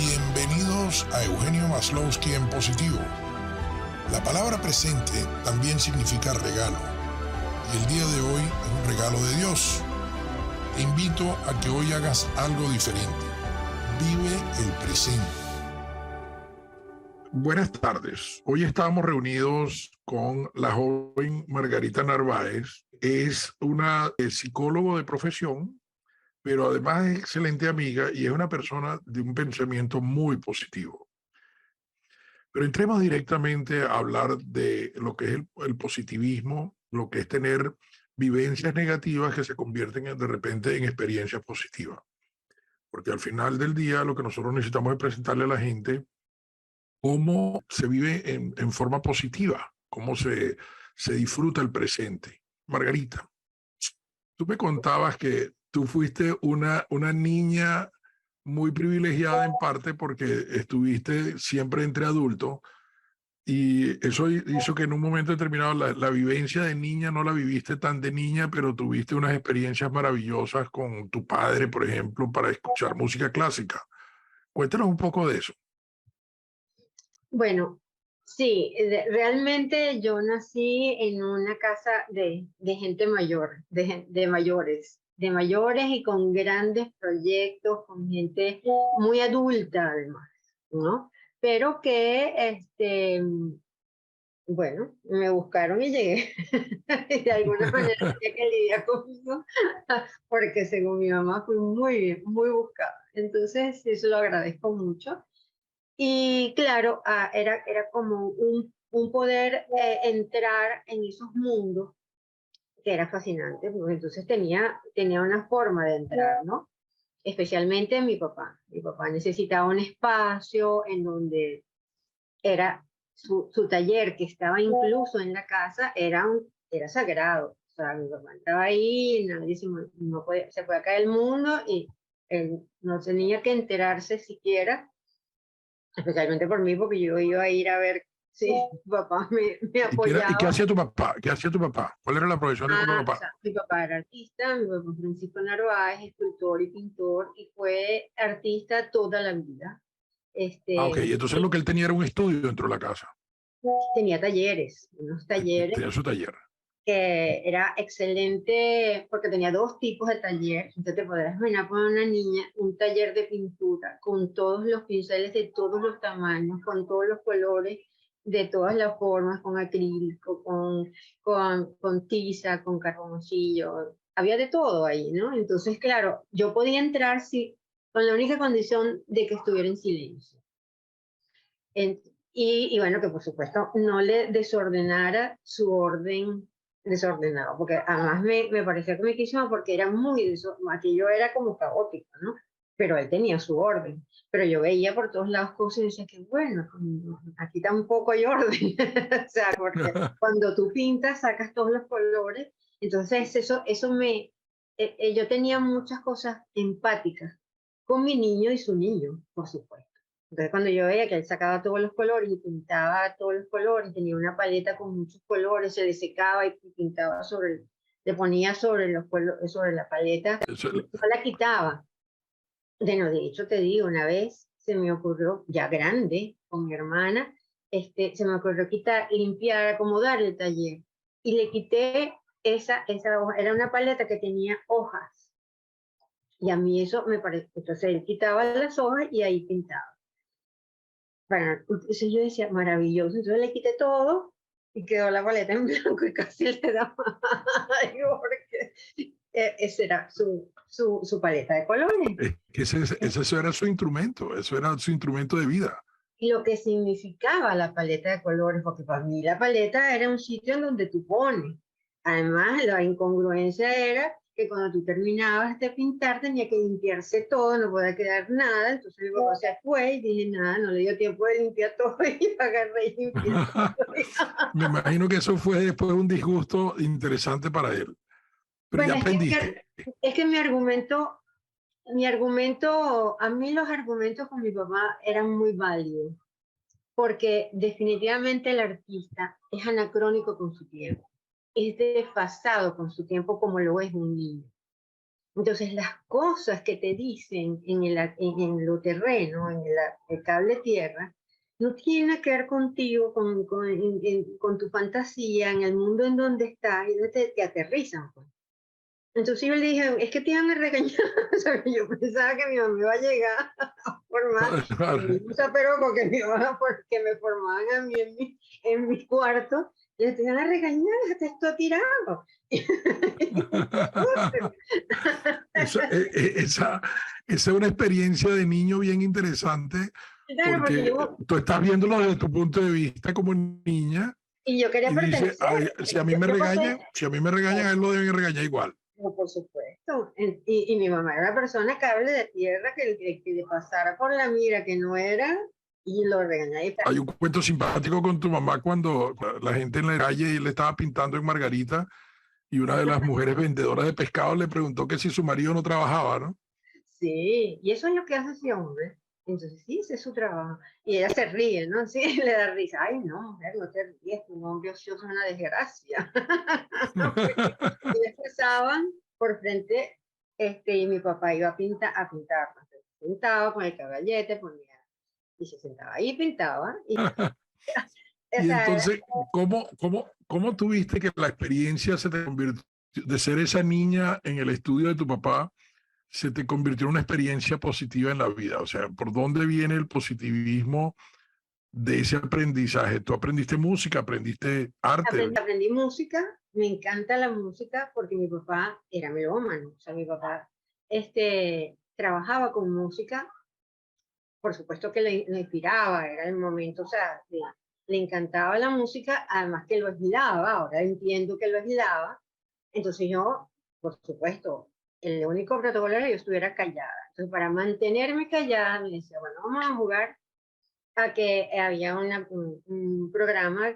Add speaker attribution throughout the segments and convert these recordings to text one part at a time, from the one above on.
Speaker 1: Bienvenidos a Eugenio Maslowski en positivo. La palabra presente también significa regalo, y el día de hoy es un regalo de Dios. Te invito a que hoy hagas algo diferente. Vive el presente. Buenas tardes. Hoy estamos reunidos con la joven Margarita Narváez. Es una psicóloga de profesión, pero además es excelente amiga y es una persona de un pensamiento muy positivo. Pero entremos directamente a hablar de lo que es el positivismo, lo que es tener vivencias negativas que se convierten de repente en experiencias positivas. Porque al final del día lo que nosotros necesitamos es presentarle a la gente cómo se vive en forma positiva, cómo se disfruta el presente. Margarita, tú me contabas que tú fuiste una niña muy privilegiada en parte porque estuviste siempre entre adultos y eso hizo que en un momento determinado la vivencia de niña no la viviste tan de niña, pero tuviste unas experiencias maravillosas con tu padre, por ejemplo, para escuchar música clásica. Cuéntanos un poco de eso.
Speaker 2: Bueno, sí, realmente yo nací en una casa de gente mayor, de mayores y con grandes proyectos, con gente muy adulta además, ¿no? Pero que, bueno, me buscaron y llegué. Y de alguna manera tenía que lidiar con eso, porque según mi mamá fui muy buscada. Entonces, eso lo agradezco mucho. Y claro, era como un poder entrar en esos mundos que era fascinante, porque entonces tenía una forma de entrar, ¿no? Especialmente mi papá. Mi papá necesitaba un espacio en donde era su taller, que estaba incluso en la casa, era sagrado. O sea, mi papá estaba ahí, nadie se puede caer el mundo y él no tenía que enterarse siquiera, especialmente por mí, porque yo iba a ir a ver si mi papá me
Speaker 1: ¿Y qué
Speaker 2: apoyaba.
Speaker 1: hacía tu papá? ¿Qué hacía tu papá? ¿Cuál era la profesión de tu
Speaker 2: O
Speaker 1: papá?
Speaker 2: sea, mi papá era artista, mi papá Francisco Narváez, escultor y pintor, y fue artista toda la vida.
Speaker 1: Ah, ok.
Speaker 2: Este,
Speaker 1: Y entonces lo que él tenía era un estudio dentro de la casa.
Speaker 2: tenía talleres, unos talleres
Speaker 1: Tenía su taller.
Speaker 2: que era excelente porque tenía dos tipos de taller. Entonces te podrás imaginar para una niña un taller de pintura con todos los pinceles de todos los tamaños, con todos los colores, de todas las formas, con acrílico, con tiza, con carboncillo. Había de todo ahí, ¿no? Entonces, claro, yo podía entrar sí, con la única condición de que estuviera en silencio. En- y bueno, que por supuesto no le desordenara su orden desordenado, porque además me parecía comiquísimo porque era aquello era como caótico, ¿no? Pero él tenía su orden. Pero yo veía por todos lados cosas y decía que bueno, aquí tampoco hay orden. O sea, porque cuando tú pintas sacas todos los colores, entonces yo tenía muchas cosas empáticas con mi niño y su niño, por supuesto. Entonces, cuando yo veía que él sacaba todos los colores y pintaba todos los colores, tenía una paleta con muchos colores, se le secaba y pintaba le ponía sobre la paleta,
Speaker 1: Eso,
Speaker 2: no la quitaba. De hecho, te digo, una vez se me ocurrió, ya grande, con mi hermana, se me ocurrió limpiar, acomodar el taller. Y le quité esa hoja, era una paleta que tenía hojas. Y a mí eso me pareció, entonces él quitaba las hojas y ahí pintaba. Bueno, entonces yo decía, maravilloso. Entonces le quité todo y quedó la paleta en blanco y casi le daba algo porque esa era su paleta de colores.
Speaker 1: es que ese era su instrumento, eso era su instrumento de vida.
Speaker 2: Y lo que significaba la paleta de colores, porque para mí la paleta era un sitio en donde tú pones. Además, la incongruencia era que cuando tú terminabas de pintar tenía que limpiarse todo, no podía quedar nada, entonces mi papá se fue y dije, nada, no le dio tiempo de limpiar todo y agarré y limpié todo.
Speaker 1: Me imagino que eso fue después un disgusto interesante para él. Pero ya
Speaker 2: Bueno,
Speaker 1: aprendiste.
Speaker 2: es que a mí los argumentos con mi papá eran muy válidos, porque definitivamente el artista es anacrónico con su tiempo, es desfasado con su tiempo como lo es un niño. Entonces, las cosas que te dicen en lo terreno, el cable tierra, no tienen nada que ver contigo, con tu fantasía, en el mundo en donde estás, y te aterrizan, pues. Entonces yo le dije, es que te iban a regañar. O sea, yo pensaba que mi mamá iba a llegar a formar, y me gusta, pero porque me iban porque me formaban a mí en mi cuarto, y te iban a regañar, te esto tirado.
Speaker 1: Esa es una experiencia de niño bien interesante
Speaker 2: Claro, porque
Speaker 1: porque
Speaker 2: yo,
Speaker 1: tú estás viéndolo desde tu punto de vista como niña
Speaker 2: y yo quería
Speaker 1: y dices,
Speaker 2: pertenecer.
Speaker 1: "Ay, si a mí me
Speaker 2: Yo pasé,
Speaker 1: regañan, si a mí me regañan, a él lo deben regañar igual".
Speaker 2: no, por supuesto. Y mi mamá era una persona cable de tierra que le pasara por la mira que no era, y lo regañaba.
Speaker 1: Hay un cuento simpático con tu mamá cuando la gente en la calle le estaba pintando en Margarita y una de las mujeres vendedoras de pescado le preguntó que si su marido no trabajaba, ¿no?
Speaker 2: Sí, y eso es lo que hace ese hombre. Entonces, sí, ese es su trabajo. Y ella se ríe, ¿no? Sí, le da risa. Ay, no, mujer, no te ríes, un hombre ocioso es una desgracia. Y después pasaban por frente, y mi papá iba a pintar. Pintaba con el caballete, ponía, y se sentaba ahí y pintaba. Y, o
Speaker 1: Y
Speaker 2: sea,
Speaker 1: entonces, ¿cómo tuviste que la experiencia se te convirtió, de ser esa niña en el estudio de tu papá, se te convirtió en una experiencia positiva en la vida? O sea, ¿por dónde viene el positivismo de ese aprendizaje? ¿Tú aprendiste música, aprendiste arte?
Speaker 2: aprendí música, me encanta la música porque mi papá era melómano, o sea, mi papá trabajaba con música, por supuesto que le inspiraba, era el momento, o sea, le encantaba la música, además que lo aislaba, ahora entiendo que lo aislaba, entonces yo, por supuesto, el único protocolo era que yo estuviera callada, entonces para mantenerme callada me decía, bueno, vamos a jugar a que había un programa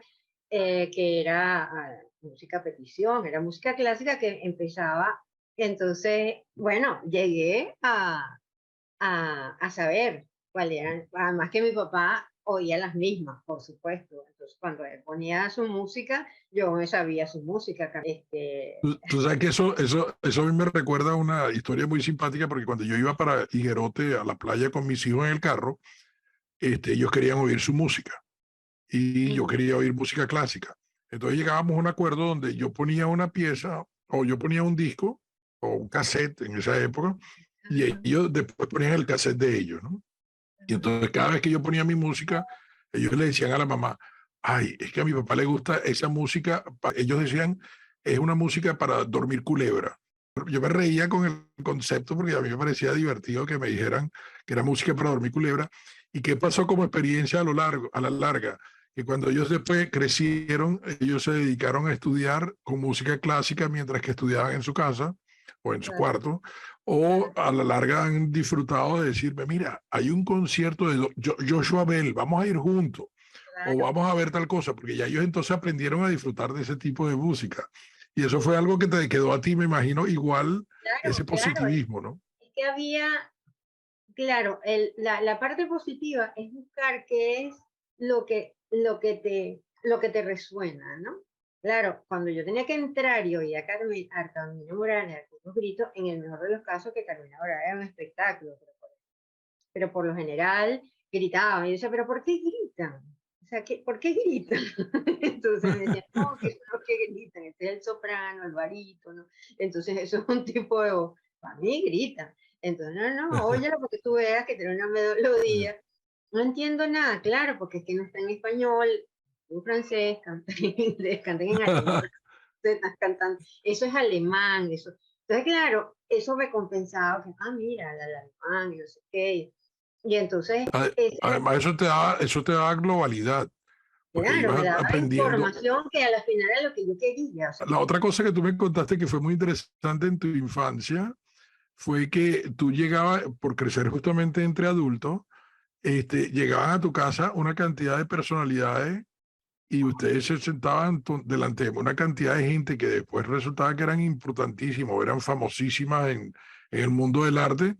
Speaker 2: que era música a petición, era música clásica que empezaba. Entonces, bueno, llegué a saber cuál eran, además que mi papá oía las mismas, por supuesto. Entonces, cuando él ponía su música, yo me sabía su música.
Speaker 1: Tú sabes que eso a mí me recuerda a una historia muy simpática porque cuando yo iba para Higuerote a la playa con mis hijos en el carro, ellos querían oír su música y yo quería oír música clásica. Entonces llegábamos a un acuerdo donde yo ponía una pieza o yo ponía un disco o un cassette en esa época y ellos después ponían el cassette de ellos, ¿no? Y entonces cada vez que yo ponía mi música, ellos le decían a la mamá, ay, es que a mi papá le gusta esa música, ellos decían, es una música para dormir culebra. Yo me reía con el concepto porque a mí me parecía divertido que me dijeran que era música para dormir culebra. ¿Y qué pasó como experiencia a la larga? Que cuando ellos después crecieron, ellos se dedicaron a estudiar con música clásica mientras que estudiaban en su casa o en su cuarto, o a la larga han disfrutado de decirme, mira, hay un concierto de Joshua Bell, vamos a ir juntos, o
Speaker 2: Claro,
Speaker 1: vamos a ver tal cosa, porque ya ellos entonces aprendieron a disfrutar de ese tipo de música. Y eso fue algo que te quedó a ti, me imagino, igual ese
Speaker 2: claro, claro.
Speaker 1: positivismo, ¿no?
Speaker 2: Es que había, claro, la parte positiva es buscar qué es lo que te resuena, ¿no? Claro, cuando yo tenía que entrar y oía a Carmina Morales, algunos gritos, en el mejor de los casos que Carmina Morales era un espectáculo, pero por lo general gritaban. Y yo decía, ¿pero por qué gritan? O sea, ¿por qué gritan? Entonces me decían, no, que son los que gritan, este es el soprano, el barítono. Entonces eso es un tipo de voz. Para mí gritan. Entonces, no, óyelo porque tú veas que tiene una melodía. No entiendo nada, claro, porque es que no está en español, en francés, cantan en inglés, cantan en alemán, estás cantando. Eso es alemán, eso. Entonces, claro, eso me compensaba que, mira, el alemán, y no sé qué. Y entonces, ese,
Speaker 1: Además, eso te da globalidad, porque
Speaker 2: claro, me
Speaker 1: ibas
Speaker 2: daba
Speaker 1: aprendiendo.
Speaker 2: información que a la final era lo que yo quería. O sea,
Speaker 1: La otra cosa que tú me contaste que fue muy interesante en tu infancia fue que tú llegabas, por crecer justamente entre adultos, llegaban a tu casa una cantidad de personalidades y ustedes se sentaban delante de una cantidad de gente que después resultaba que eran importantísimos, eran famosísimas en el mundo del arte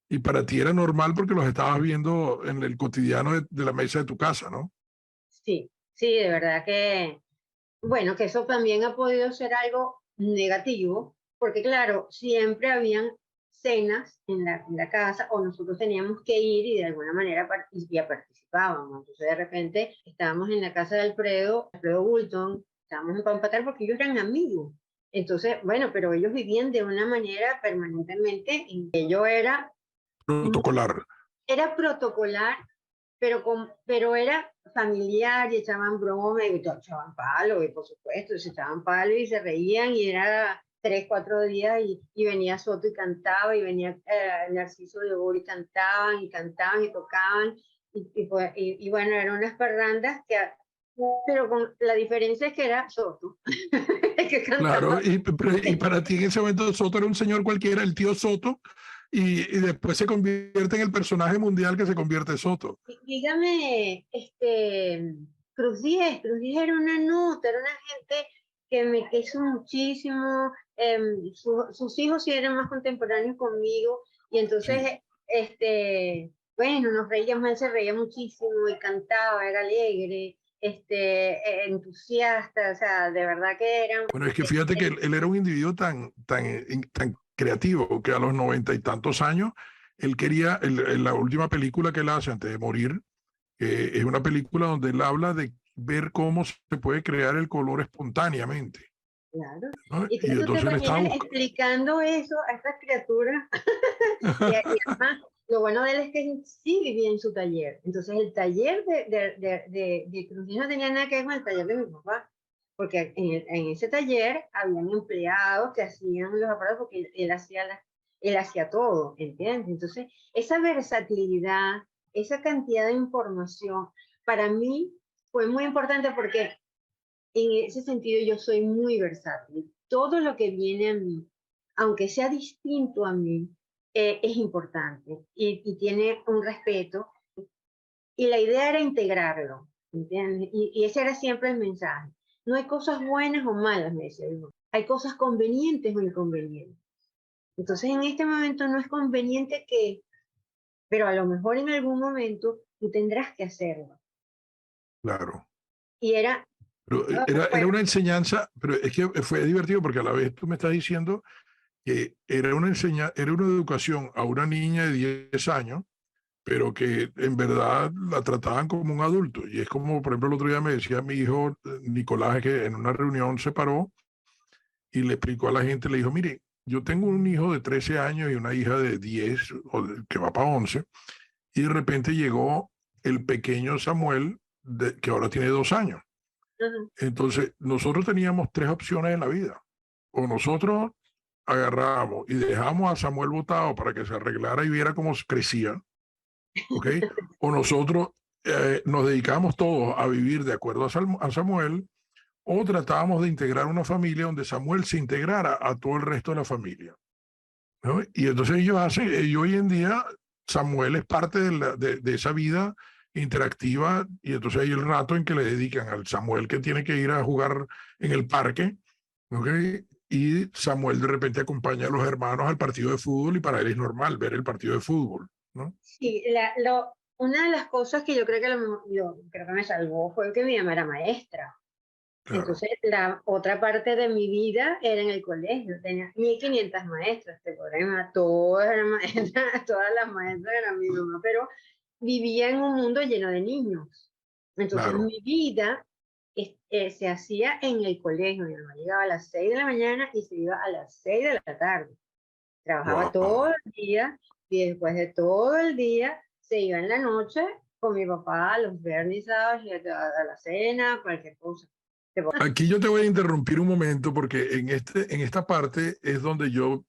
Speaker 1: y para ti era normal porque los estabas viendo en el cotidiano de la mesa de tu casa, ¿no?
Speaker 2: sí, sí, de verdad que, bueno, que eso también ha podido ser algo negativo, porque claro, siempre habían cenas en la casa, o nosotros teníamos que ir y de alguna manera ya participábamos. Entonces de repente estábamos en la casa de Alfredo Bulton, estábamos para empatar porque ellos eran amigos. Entonces, bueno, pero ellos vivían de una manera permanentemente en que yo
Speaker 1: Protocolar.
Speaker 2: era protocolar, pero era familiar y echaban broma y echaban palo, y por supuesto, se echaban palo y se reían y era 3, 4 días y venía Soto y cantaba y venía Narciso de Oro y cantaban y tocaban y bueno, eran unas parrandas pero con la diferencia es que era Soto el que
Speaker 1: Claro,
Speaker 2: cantaba.
Speaker 1: y para ti en ese momento Soto era un señor cualquiera, el tío Soto, y después se convierte en el personaje mundial que se convierte Soto.
Speaker 2: Dígame, Cruz Diez era una nota, era una gente que me quiso muchísimo, sus hijos sí eran más contemporáneos conmigo, y entonces,
Speaker 1: Sí.
Speaker 2: bueno, nos reíamos, él se reía muchísimo y cantaba, era alegre, entusiasta, o sea, de verdad que era...
Speaker 1: Bueno, es que fíjate que él era un individuo tan creativo que a los 90 y tantos años, él quería, la última película que él hace antes de morir, es una película donde él habla de ver cómo se puede crear el color espontáneamente,
Speaker 2: Claro.
Speaker 1: ¿no?
Speaker 2: Y
Speaker 1: Y
Speaker 2: entonces tú te
Speaker 1: entonces él estaba
Speaker 2: imaginas
Speaker 1: buscando.
Speaker 2: explicando eso a estas criaturas. Y además, lo bueno de él es que sí vivía en su taller. Entonces, el taller de Cruz no tenía nada que ver con el taller de mi papá. Porque en ese taller habían empleados que hacían los aparatos porque él hacía todo, ¿entiendes? Entonces, esa versatilidad, esa cantidad de información, para mí fue muy importante porque en ese sentido yo soy muy versátil. Todo lo que viene a mí, aunque sea distinto a mí, es importante y tiene un respeto. Y la idea era integrarlo, ¿entiendes? Y ese era siempre el mensaje. No hay cosas buenas o malas, me decía mi mamá. Hay cosas convenientes o inconvenientes. Entonces, en este momento no es conveniente pero a lo mejor en algún momento tú tendrás que hacerlo.
Speaker 1: Claro.
Speaker 2: Y era,
Speaker 1: Pero era
Speaker 2: bueno,
Speaker 1: una enseñanza, pero es que fue divertido porque a la vez tú me estás diciendo que era una educación a una niña de 10 años, pero que en verdad la trataban como un adulto. Y es como, por ejemplo, el otro día me decía mi hijo Nicolás, que en una reunión se paró y le explicó a la gente, le dijo, mire, yo tengo un hijo de 13 años y una hija de 10, que va para 11, y de repente llegó el pequeño Samuel, que ahora tiene 2 años.
Speaker 2: ajá,
Speaker 1: Entonces, nosotros teníamos tres opciones en la vida. O nosotros agarrábamos y dejábamos a Samuel botado para que se arreglara y viera cómo crecía, ¿ok? O nosotros nos dedicamos todos a vivir de acuerdo a Samuel, o tratábamos de integrar una familia donde Samuel se integrara a todo el resto de la familia, ¿no? Y entonces y hoy en día Samuel es parte de esa vida interactiva, y entonces hay el rato en que le dedican al Samuel que tiene que ir a jugar en el parque, ¿ok? Y Samuel de repente acompaña a los hermanos al partido de fútbol y para él es normal ver el partido de fútbol, ¿no?
Speaker 2: sí, una de las cosas que yo creo que, yo creo que me salvó fue que mi mamá era maestra.
Speaker 1: Claro.
Speaker 2: Entonces, la otra parte de mi vida era en el colegio. Tenía 1500 maestras, te podrás imaginar, todas eran maestras, todas las maestras eran mi mamá, pero vivía en un mundo lleno de niños. Entonces,
Speaker 1: Claro.
Speaker 2: mi vida se hacía en el colegio. Mi mamá llegaba a las 6 de la mañana y se iba a las 6 de la tarde. Trabajaba todo
Speaker 1: Wow.
Speaker 2: el día y después de todo el día se iba en la noche con mi papá a los vernizados y a la cena, cualquier cosa.
Speaker 1: Aquí yo te voy a interrumpir un momento porque en esta parte es donde yo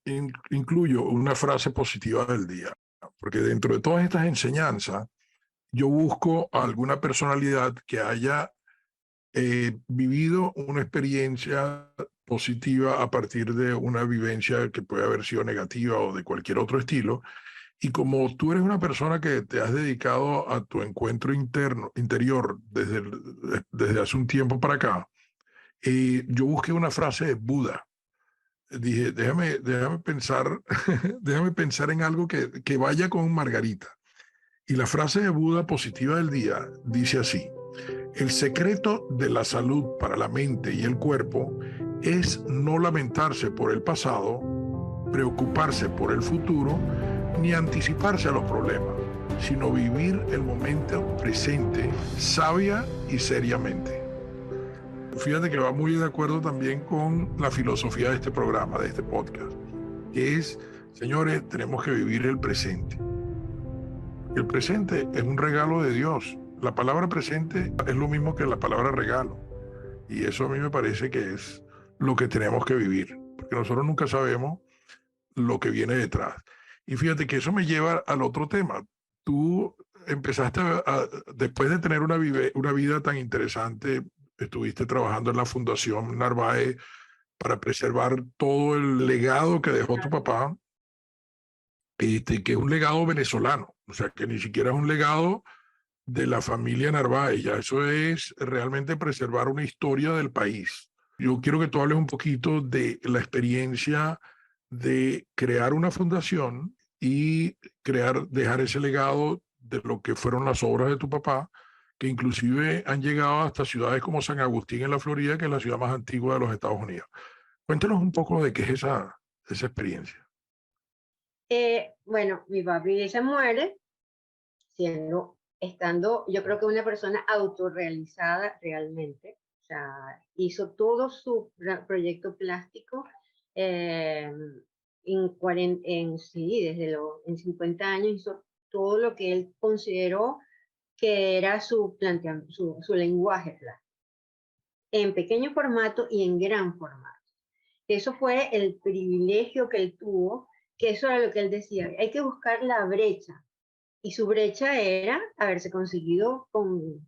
Speaker 1: incluyo una frase positiva del día. Porque dentro de todas estas enseñanzas, yo busco a alguna personalidad que haya vivido una experiencia positiva a partir de una vivencia que puede haber sido negativa o de cualquier otro estilo. Y como tú eres una persona que te has dedicado a tu encuentro interior desde hace un tiempo para acá, yo busqué una frase de Buda. Dije, déjame pensar, déjame pensar en algo que vaya con Margarita. Y la frase de Buda positiva del día dice así: el secreto de la salud para la mente y el cuerpo es no lamentarse por el pasado, preocuparse por el futuro ni anticiparse a los problemas, sino vivir el momento presente sabia y seriamente. Fíjate que va muy de acuerdo también con la filosofía de este programa, de este podcast, que es, señores, tenemos que vivir el presente. El presente es un regalo de Dios. La palabra presente es lo mismo que la palabra regalo. Y eso a mí me parece que es lo que tenemos que vivir, porque nosotros nunca sabemos lo que viene detrás. Y fíjate que eso me lleva al otro tema. Tú empezaste después de tener una vida tan interesante, estuviste trabajando en la Fundación Narváez para preservar todo el legado que dejó tu papá, que es un legado venezolano, o sea, que ni siquiera es un legado de la familia Narváez, ya eso es realmente preservar una historia del país. Yo quiero que tú hables un poquito de la experiencia de crear una fundación y dejar ese legado de lo que fueron las obras de tu papá, que inclusive han llegado hasta ciudades como San Agustín en la Florida, que es la ciudad más antigua de los Estados Unidos. Cuéntanos un poco de qué es esa experiencia.
Speaker 2: Bueno, mi papi se muere estando, yo creo que una persona autorrealizada realmente. O sea, hizo todo su proyecto plástico eh, sí, en 50 años hizo todo lo que él consideró que era su lenguaje plástico, en pequeño formato y en gran formato. Eso fue el privilegio que él tuvo, que eso era lo que él decía, hay que buscar la brecha. Y su brecha era haberse conseguido con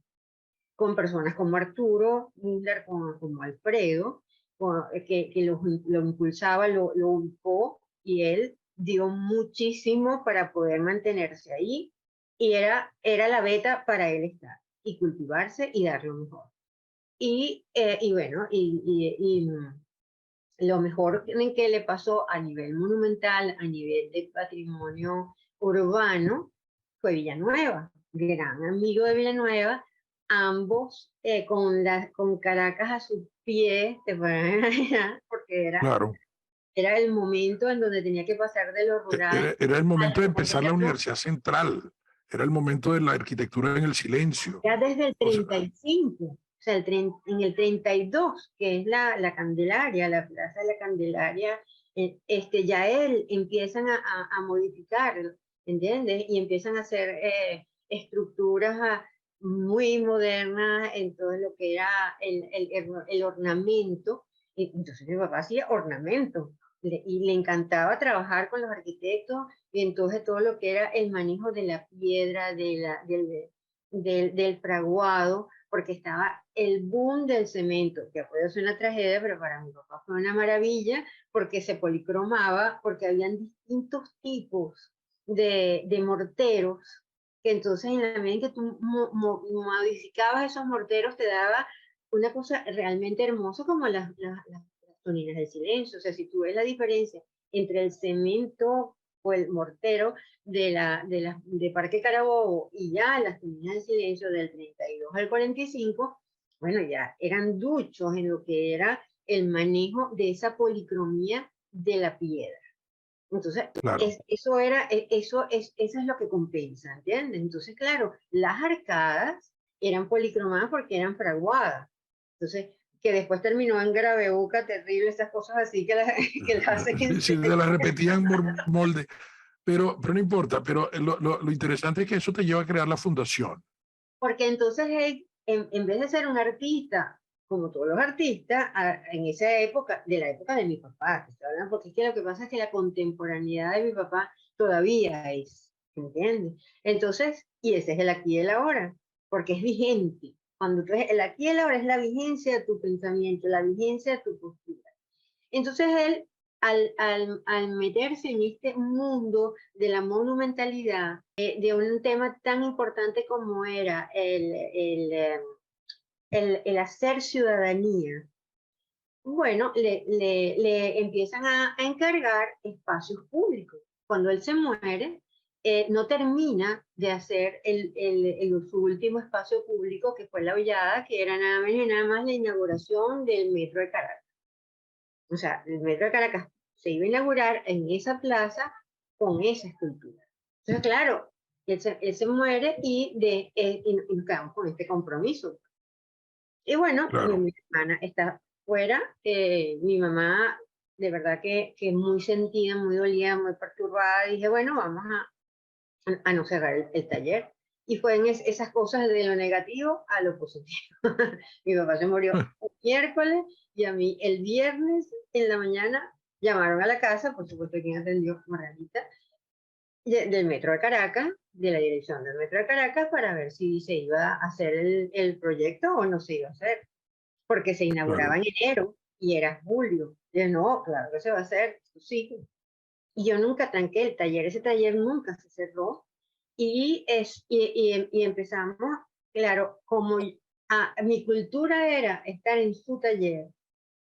Speaker 2: personas como Arturo Miller, como Alfredo, que lo impulsaba, lo ubicó, y él dio muchísimo para poder mantenerse ahí, y era la beta para él estar, y cultivarse y dar lo mejor. Y bueno, lo mejor en que le pasó a nivel monumental, a nivel de patrimonio urbano, fue Villanueva, gran amigo de Villanueva, ambos con Caracas a sus pies, te pueden imaginar, porque
Speaker 1: Claro,
Speaker 2: era el momento en donde tenía que pasar de lo rural
Speaker 1: era el momento de
Speaker 2: al
Speaker 1: empezar la
Speaker 2: moderno,
Speaker 1: Universidad Central, era el momento de la arquitectura en el silencio.
Speaker 2: ya desde el
Speaker 1: O sea,
Speaker 2: 35, o sea, en el 32, que es la Candelaria, la Plaza de la Candelaria, ya él empiezan a modificar, ¿entiendes? Y empiezan a hacer estructuras muy modernas en todo lo que era el ornamento. Y entonces mi papá hacía ornamento y le encantaba trabajar con los arquitectos y entonces todo lo que era el manejo de la piedra, del fraguado, porque estaba el boom del cemento, que puede ser una tragedia, pero para mi papá fue una maravilla, porque se policromaba, porque habían distintos tipos de morteros, que entonces en la medida en que tú modificabas esos morteros, te daba una cosa realmente hermosa como las toninas del silencio. O sea, si tú ves la diferencia entre el cemento o el mortero de Parque Carabobo y ya las tenidas de silencio del 32 al 45, bueno, ya eran duchos en lo que era el manejo de esa policromía de la piedra. Entonces,
Speaker 1: claro,
Speaker 2: eso es lo que compensa, ¿entiendes? Entonces, claro, las arcadas eran policromadas porque eran fraguadas. Entonces, que después terminó en graveuca terrible, esas cosas así que las hacen en
Speaker 1: si se la repetían por molde, pero no importa, pero lo interesante es que eso te lleva a crear la fundación.
Speaker 2: Porque entonces él, en vez de ser un artista, como todos los artistas, en esa época, de la época de mi papá, porque es que lo que pasa es que la contemporaneidad de mi papá todavía es, ¿entiendes? Entonces, y ese es el aquí y el ahora, porque es vigente. Cuando tú, el aquí y el ahora es la vigencia de tu pensamiento, la vigencia de tu postura. Entonces él, al meterse en este mundo de la monumentalidad, de un tema tan importante como era el hacer ciudadanía, bueno, le empiezan a encargar espacios públicos. Cuando él se muere, no termina de hacer su último espacio público, que fue la Hollada, que era nada menos y nada más la inauguración del metro de Caracas. O sea, el metro de Caracas se iba a inaugurar en esa plaza con esa escultura. Entonces, claro, él se muere y nos quedamos con este compromiso. Y bueno,
Speaker 1: claro,
Speaker 2: mi hermana está fuera, mi mamá de verdad que muy sentida, muy dolida, muy perturbada, dije, bueno, vamos a no cerrar el taller. Y fue en esas cosas de lo negativo a lo positivo. Mi papá se murió el miércoles y a mí el viernes en la mañana llamaron a la casa, por supuesto, quien atendió, Margarita, del metro de Caracas, de la dirección del metro de Caracas, para ver si se iba a hacer el proyecto o no se iba a hacer, porque se inauguraba
Speaker 1: claro,
Speaker 2: en enero y era julio. Y yo, no, claro que se va a hacer, sí. Y yo nunca tranqué el taller, ese taller nunca se cerró. Y empezamos, claro, como mi cultura era estar en su taller,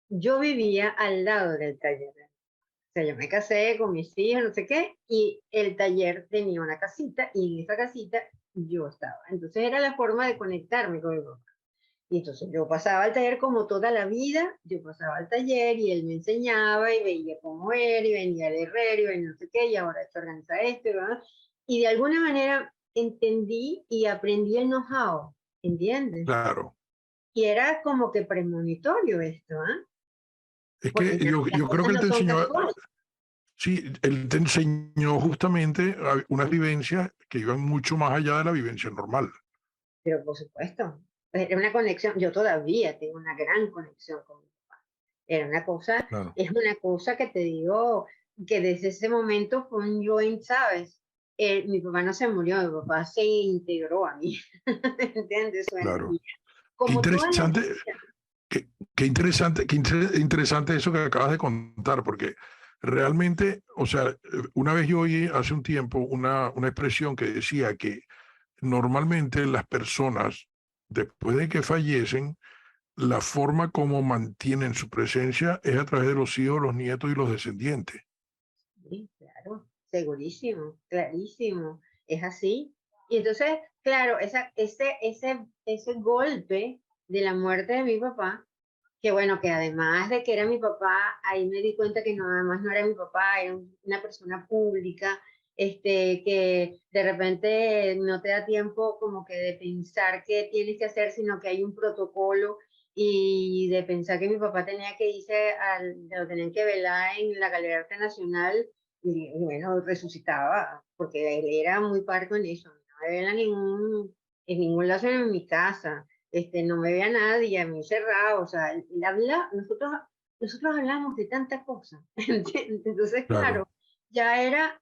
Speaker 2: yo vivía al lado del taller. O sea, yo me casé con mis hijos, no sé qué, y el taller tenía una casita, y en esa casita yo estaba. Entonces era la forma de conectarme con mi papá. Y entonces yo pasaba al taller como toda la vida, yo pasaba al taller y él me enseñaba y veía cómo era y venía el herrero y venía no sé qué y ahora esto organiza esto, ¿verdad? Y de alguna manera entendí y aprendí el know-how, ¿entiendes?
Speaker 1: claro.
Speaker 2: Y era como que premonitorio esto, ¿ah?
Speaker 1: Es que
Speaker 2: Porque ya las
Speaker 1: yo creo
Speaker 2: cosas
Speaker 1: que él
Speaker 2: no
Speaker 1: te
Speaker 2: son
Speaker 1: enseñó,
Speaker 2: casuales,
Speaker 1: sí, él te enseñó justamente unas vivencias que iban mucho más allá de la vivencia normal.
Speaker 2: pero por supuesto, era una conexión, yo todavía tengo una gran conexión con mi papá. Era una cosa,
Speaker 1: Claro,
Speaker 2: es una cosa que te digo que desde ese momento fue un join, ¿sabes? Mi papá no se murió, mi papá se integró a mí, ¿entiendes? Su
Speaker 1: claro.
Speaker 2: energía.
Speaker 1: Qué
Speaker 2: Como toda la
Speaker 1: interesante,
Speaker 2: energía.
Speaker 1: qué interesante, interesante eso que acabas de contar, porque realmente, o sea, una vez yo oí hace un tiempo una expresión que decía que normalmente las personas, después de que fallecen, la forma como mantienen su presencia es a través de los hijos, los nietos y los descendientes.
Speaker 2: Sí, claro, segurísimo, clarísimo, es así. Y entonces, claro, ese golpe de la muerte de mi papá, que bueno, que además de que era mi papá, ahí me di cuenta que no, además no era mi papá, era una persona pública, que de repente no te da tiempo como que de pensar qué tienes que hacer, sino que hay un protocolo y de pensar que mi papá tenía que irse, lo tenían que velar en la Galería Arte Nacional y bueno, resucitaba, porque él era muy parco en eso, no me velan en ningún lado en mi casa, no me ve a nadie, a mí cerrado, o sea, nosotros hablamos de tantas cosas, ¿entiendes? Entonces,
Speaker 1: Claro,
Speaker 2: claro, ya era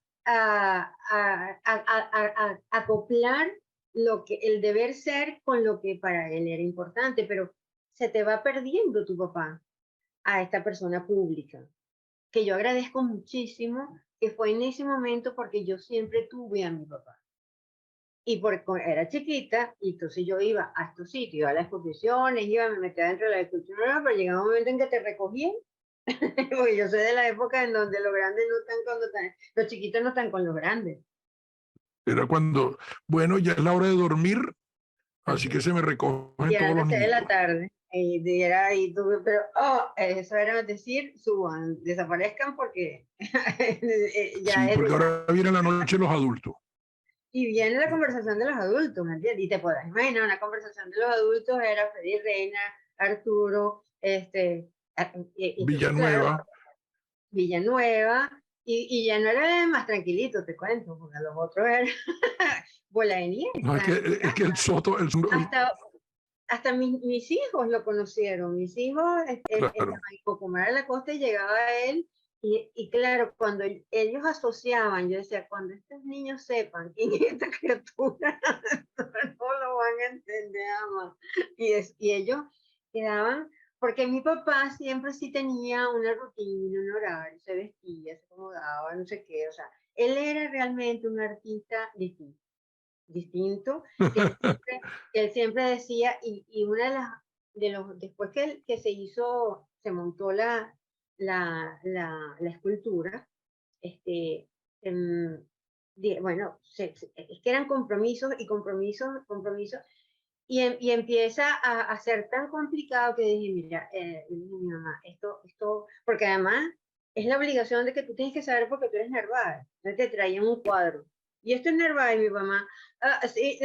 Speaker 2: acoplar el deber ser con lo que para él era importante, pero se te va perdiendo tu papá a esta persona pública, que yo agradezco muchísimo, que fue en ese momento porque yo siempre tuve a mi papá. Y porque era chiquita, y entonces yo iba a estos sitios, iba a las exposiciones, me metía dentro de la discusión, pero llegaba un momento en que te recogían, porque yo soy de la época en donde los grandes no están cuando están, los chiquitos no están con los grandes.
Speaker 1: era cuando, bueno, ya es la hora de dormir, así que
Speaker 2: Ajá.
Speaker 1: se me
Speaker 2: Y
Speaker 1: recogen
Speaker 2: eran
Speaker 1: todos los
Speaker 2: las 6 de la
Speaker 1: niñitos.
Speaker 2: tarde, y era ahí, pero, eso era decir, suban, desaparezcan porque ya
Speaker 1: Sí,
Speaker 2: es de
Speaker 1: porque
Speaker 2: noche.
Speaker 1: ahora viene la noche los adultos.
Speaker 2: Y viene la conversación de los adultos, ¿me entiendes? Y te podrás imaginar, una conversación de los adultos era Freddy Reina, Arturo, entonces, claro,
Speaker 1: Villanueva,
Speaker 2: Villanueva, y ya no era más tranquilito, te cuento, porque los otros eran bola de nieve,
Speaker 1: no,
Speaker 2: estaban en mi
Speaker 1: es que el
Speaker 2: casa.
Speaker 1: Soto,
Speaker 2: Hasta, hasta mis hijos lo conocieron, mis hijos estaban
Speaker 1: claro,
Speaker 2: en Cocumar de la Costa y llegaba él, y claro, cuando ellos asociaban, yo decía, cuando estos niños sepan quién es esta criatura, no lo van a entender jamás. Y ellos quedaban, porque mi papá siempre sí tenía una rutina, un horario, se vestía, se acomodaba, no sé qué, o sea, él era realmente un artista distinto, que él siempre decía, y una después que se montó la escultura, este, em, bueno, es que eran compromisos y compromisos, compromisos, y empieza a ser tan complicado que dije, mira, dije, mi mamá, porque además es la obligación de que tú tienes que saber porque tú eres Narváez. Entonces te traían un cuadro. Y esto es Narváez, mi mamá. Sí,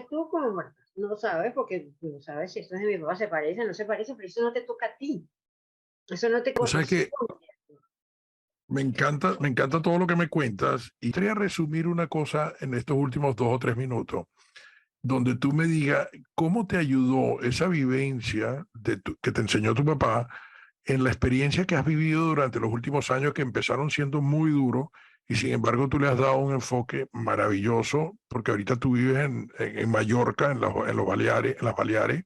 Speaker 2: tú como muerta. No sabes porque tú no sabes si esto es de mi papá, se parece, no se parece, pero eso no te toca a ti. Eso no te
Speaker 1: O sea que
Speaker 2: corresponde.
Speaker 1: me encanta todo lo que me cuentas y quería resumir una cosa en estos últimos 2 o 3 minutos, donde tú me digas cómo te ayudó esa vivencia que te enseñó tu papá en la experiencia que has vivido durante los últimos años que empezaron siendo muy duros y sin embargo tú le has dado un enfoque maravilloso porque ahorita tú vives en Mallorca, en los Baleares, en las Baleares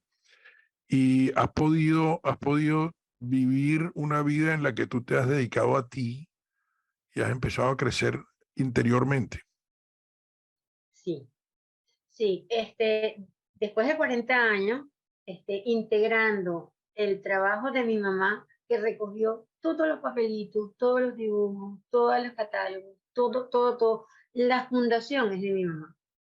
Speaker 1: y has podido vivir una vida en la que tú te has dedicado a ti y has empezado a crecer interiormente.
Speaker 2: Sí, sí. Después de 40 años, integrando el trabajo de mi mamá, que recogió todos los papelitos, todos los dibujos, todos los catálogos, todo, todo, todo. La fundación es de mi mamá.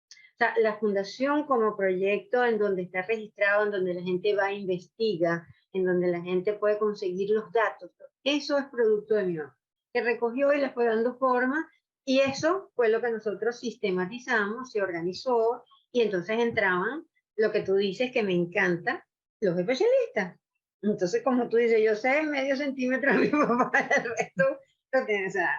Speaker 2: O sea, la fundación como proyecto en donde está registrado, en donde la gente va a investigar, en donde la gente puede conseguir los datos, eso es producto de mi mamá, que recogió y le fue dando forma, y eso fue lo que nosotros sistematizamos, se organizó, y entonces entraban, lo que tú dices que me encanta, los especialistas. Entonces, como tú dices, yo sé medio centímetro de mi papá, el resto, o sea,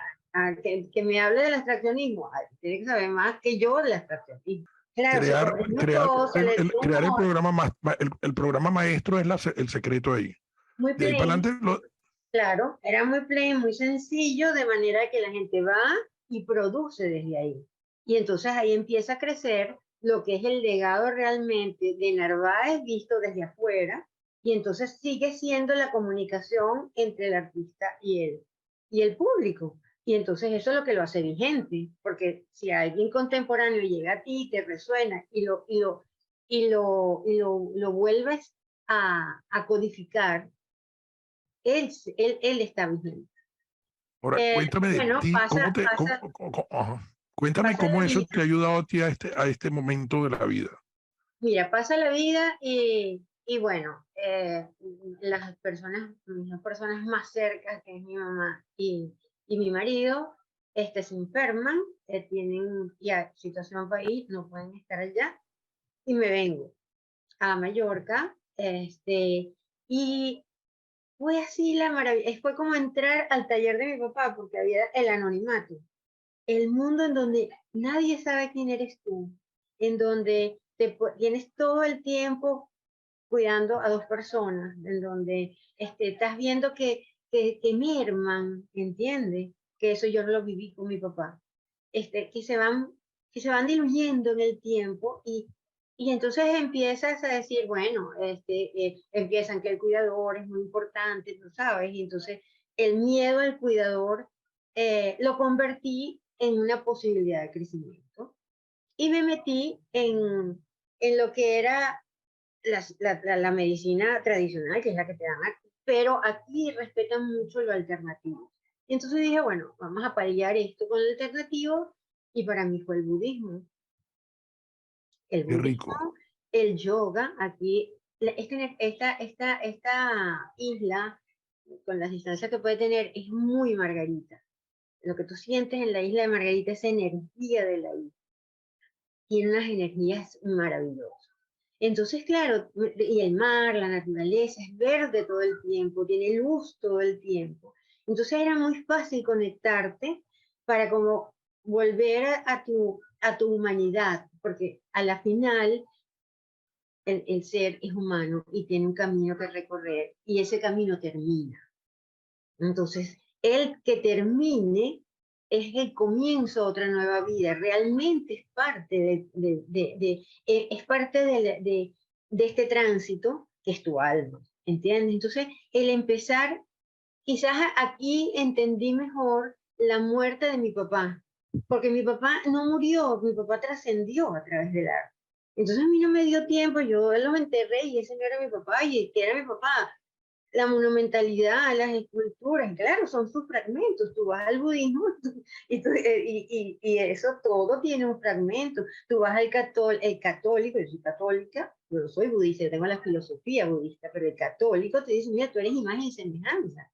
Speaker 2: que me hable del extraccionismo, ay, tiene que saber más que yo del extraccionismo. Claro, se
Speaker 1: Crear,
Speaker 2: corrigió
Speaker 1: crear,
Speaker 2: todo, se le dio
Speaker 1: crear el
Speaker 2: humor,
Speaker 1: programa el programa maestro es el secreto ahí.
Speaker 2: muy
Speaker 1: De ahí para
Speaker 2: plain,
Speaker 1: adelante,
Speaker 2: claro, era muy plain, muy sencillo, de manera que la gente va y produce desde ahí. Y entonces ahí empieza a crecer lo que es el legado realmente de Narváez visto desde afuera, y entonces sigue siendo la comunicación entre el artista y el público. Y entonces eso es lo que lo hace vigente, porque si alguien contemporáneo llega a ti, te resuena lo vuelves a codificar, él está vigente.
Speaker 1: ahora cuéntame de
Speaker 2: Bueno,
Speaker 1: ti, ajá. Cuéntame
Speaker 2: pasa
Speaker 1: cómo
Speaker 2: la
Speaker 1: eso te
Speaker 2: vida.
Speaker 1: ha ayudado a ti a este momento de la vida.
Speaker 2: Mira, pasa la vida y bueno, mis dos personas más cercas, que es mi mamá y mi marido, se enferman, tienen ya situación país, no pueden estar allá, y me vengo a Mallorca, y fue así la maravilla, fue como entrar al taller de mi papá, porque había el anonimato, el mundo en donde nadie sabe quién eres tú, en donde tienes todo el tiempo cuidando a dos personas, en donde estás viendo que merman, ¿entiendes? Que eso yo lo viví con mi papá, este, que se van, que se van diluyendo en el tiempo y entonces empiezas a decir, bueno, empiezan que el cuidador es muy importante, tú sabes, y entonces el miedo al cuidador lo convertí en una posibilidad de crecimiento y me metí en lo que era la medicina tradicional, que es la que te dan aquí, pero aquí respetan mucho lo alternativo. Y entonces dije, bueno, vamos a paliar esto con el alternativo, y para mí fue el budismo. El
Speaker 1: Qué rico.
Speaker 2: budismo, el yoga, aquí, esta isla, con las distancias que puede tener, es muy Margarita. Lo que tú sientes en la isla de Margarita es energía de la isla. Tiene unas energías maravillosas. Entonces, claro, y el mar, la naturaleza es verde todo el tiempo, tiene luz todo el tiempo. Entonces era muy fácil conectarte para como volver a tu humanidad, porque a la final el ser es humano y tiene un camino que recorrer y ese camino termina. Entonces, el que termine es el comienzo de otra nueva vida, realmente es parte es parte de este tránsito que es tu alma, ¿entiendes? Entonces, el empezar, quizás aquí entendí mejor la muerte de mi papá, porque mi papá no murió, mi papá trascendió a través del arte. Entonces a mí no me dio tiempo, yo los enterré y ese no era mi papá, y que era mi papá, la monumentalidad, las esculturas, claro, son sus fragmentos. Tú vas al budismo y eso todo tiene un fragmento. Tú vas el católico, yo soy católica, yo soy budista, yo tengo la filosofía budista, pero el católico te dice, mira, tú eres imagen y semejanza.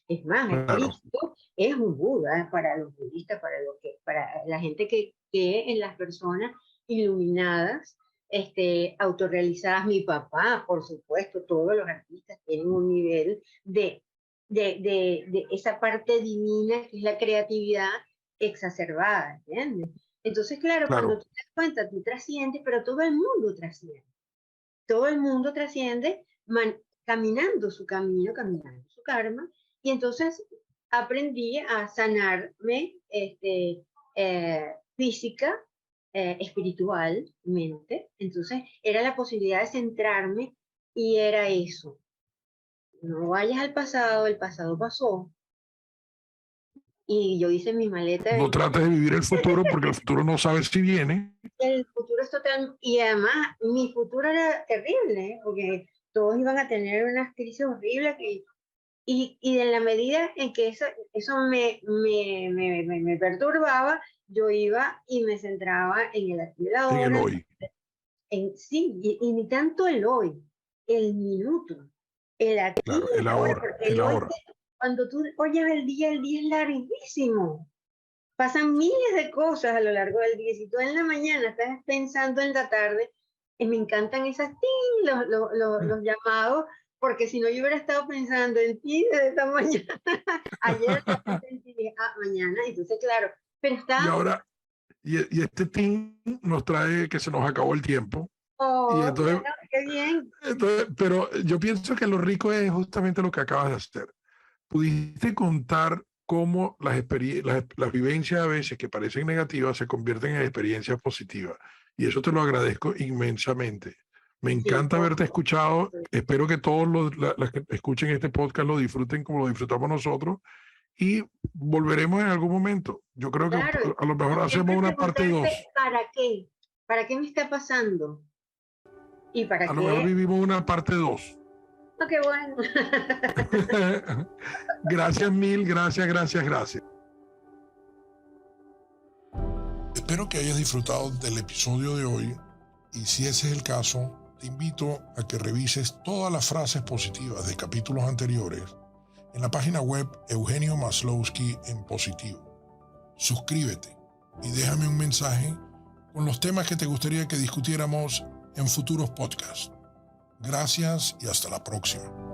Speaker 2: Es más,
Speaker 1: Claro,
Speaker 2: Cristo es un Buda para los budistas, para la gente que cree en las personas iluminadas, autorrealizadas. Mi papá, por supuesto, todos los artistas tienen un nivel de esa parte divina que es la creatividad exacerbada, ¿entiendes? Entonces, claro, cuando
Speaker 1: claro,
Speaker 2: tú te das cuenta, tú trasciendes, pero todo el mundo trasciende. Todo el mundo trasciende caminando su camino, caminando su karma. Y entonces aprendí a sanarme física, espiritualmente. Entonces era la posibilidad de centrarme y era eso. No vayas al pasado, el pasado pasó. Y yo hice mi maleta
Speaker 1: no trates de vivir el futuro porque el futuro no sabes si viene.
Speaker 2: el futuro es total, y además mi futuro era terrible, ¿eh? Porque todos iban a tener unas crisis horribles y en la medida en que eso me perturbaba, yo iba y me centraba en el aquí y el
Speaker 1: En el
Speaker 2: ahora,
Speaker 1: hoy.
Speaker 2: sí, y ni tanto el hoy, el minuto, el aquí
Speaker 1: Claro,
Speaker 2: y el
Speaker 1: el
Speaker 2: ahora,
Speaker 1: ahora,
Speaker 2: porque
Speaker 1: el
Speaker 2: el hoy,
Speaker 1: ahora.
Speaker 2: cuando tú oyes el día es larguísimo. Pasan miles de cosas a lo largo del día. Si tú en la mañana estás pensando en la tarde, me encantan esas ting, los llamados, porque si no yo hubiera estado pensando en ti desde esta mañana. Ayer lo pensé en ti y dije, mañana. Entonces, claro, pero
Speaker 1: Y
Speaker 2: está,
Speaker 1: ahora, y este team nos trae que se nos acabó el tiempo. Y
Speaker 2: oh,
Speaker 1: entonces,
Speaker 2: bueno, qué bien.
Speaker 1: pero yo pienso que lo rico es justamente lo que acabas de hacer. Pudiste contar cómo las vivencias a veces que parecen negativas se convierten en experiencias positivas. Y eso te lo agradezco inmensamente. Me
Speaker 2: Sí,
Speaker 1: encanta haberte escuchado. Espero que todos los que escuchen este podcast lo disfruten como lo disfrutamos nosotros. Y volveremos en algún momento. Yo creo que
Speaker 2: claro.
Speaker 1: a lo mejor
Speaker 2: Y
Speaker 1: hacemos
Speaker 2: siempre
Speaker 1: una parte
Speaker 2: preguntarte,
Speaker 1: 2.
Speaker 2: ¿para qué? ¿Para qué me está pasando? ¿Y para
Speaker 1: A lo mejor
Speaker 2: qué?
Speaker 1: vivimos una parte 2.
Speaker 2: Oh, qué bueno.
Speaker 1: Gracias mil, gracias, gracias, gracias. Espero que hayas disfrutado del episodio de hoy y si ese es el caso, te invito a que revises todas las frases positivas de capítulos anteriores en la página web Eugenio Maslowski en Positivo. Suscríbete y déjame un mensaje con los temas que te gustaría que discutiéramos en futuros podcasts. Gracias y hasta la próxima.